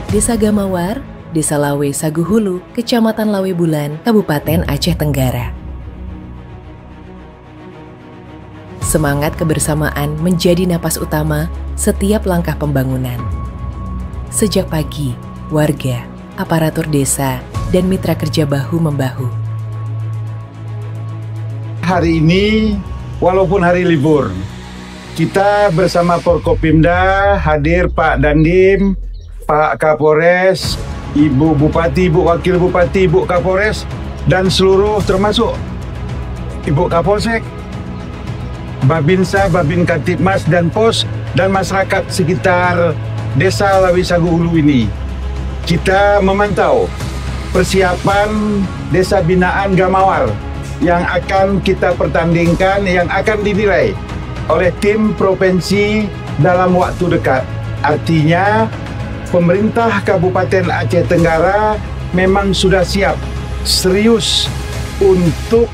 Desa Gamawar, Desa Lawe Saguhulu, Kecamatan Lawe Bulan, Kabupaten Aceh Tenggara. Semangat kebersamaan menjadi napas utama setiap langkah pembangunan. Sejak pagi, warga, aparatur desa, dan mitra kerja bahu-membahu. Hari ini, walaupun hari libur, kita bersama Forkopimda hadir Pak Dandim, Pak Kapolres, Ibu Bupati, Ibu Wakil Bupati, Ibu Kapolres, dan seluruh termasuk Ibu Kapolsek, Babinsa, Babin Kantipmas, dan Pos, dan masyarakat sekitar Desa Lawe Saguhulu ini. Kita memantau persiapan Desa Binaan Gamawar yang akan kita pertandingkan, yang akan dinilai oleh tim provinsi dalam waktu dekat. Artinya, pemerintah Kabupaten Aceh Tenggara memang sudah siap, serius untuk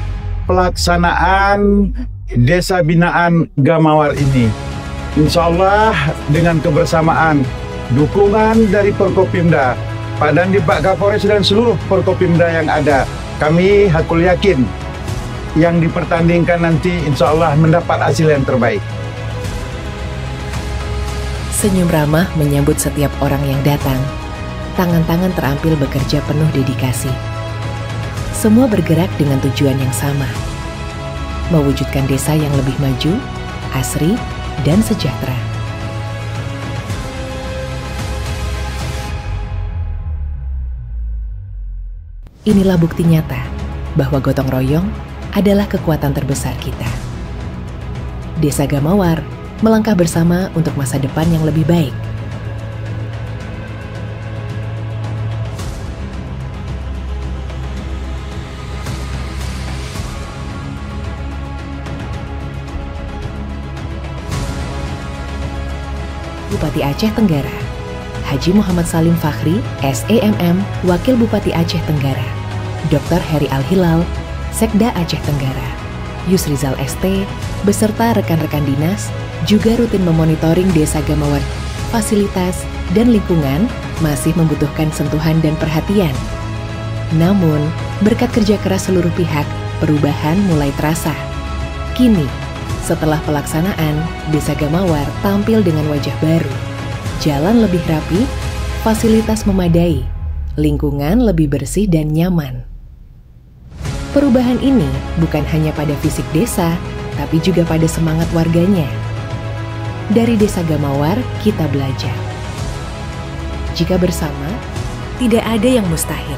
pelaksanaan Desa Binaan Gamawar ini. Insya Allah dengan kebersamaan, dukungan dari Forkopimda, Pak Dandim, Pak Kapolres, dan seluruh Forkopimda yang ada, kami hakul yakin yang dipertandingkan nanti insya Allah mendapat hasil yang terbaik. Senyum ramah menyambut setiap orang yang datang. Tangan-tangan terampil bekerja penuh dedikasi. Semua bergerak dengan tujuan yang sama. Mewujudkan desa yang lebih maju, asri, dan sejahtera. Inilah bukti nyata bahwa gotong royong adalah kekuatan terbesar kita. Desa Gamawar melangkah bersama untuk masa depan yang lebih baik. Bupati Aceh Tenggara, Haji Muhammad Salim Fakhri, SEMM, Wakil Bupati Aceh Tenggara, Dr. Heri Al-Hilal, Sekda Aceh Tenggara, Yusrizal ST, beserta rekan-rekan dinas, juga rutin memonitoring Desa Gamawar. Fasilitas dan lingkungan masih membutuhkan sentuhan dan perhatian. Namun, berkat kerja keras seluruh pihak, perubahan mulai terasa. Kini, setelah pelaksanaan, Desa Gamawar tampil dengan wajah baru. Jalan lebih rapi, fasilitas memadai, lingkungan lebih bersih dan nyaman. Perubahan ini bukan hanya pada fisik desa, tapi juga pada semangat warganya. Dari Desa Gamawar, kita belajar. Jika bersama, tidak ada yang mustahil.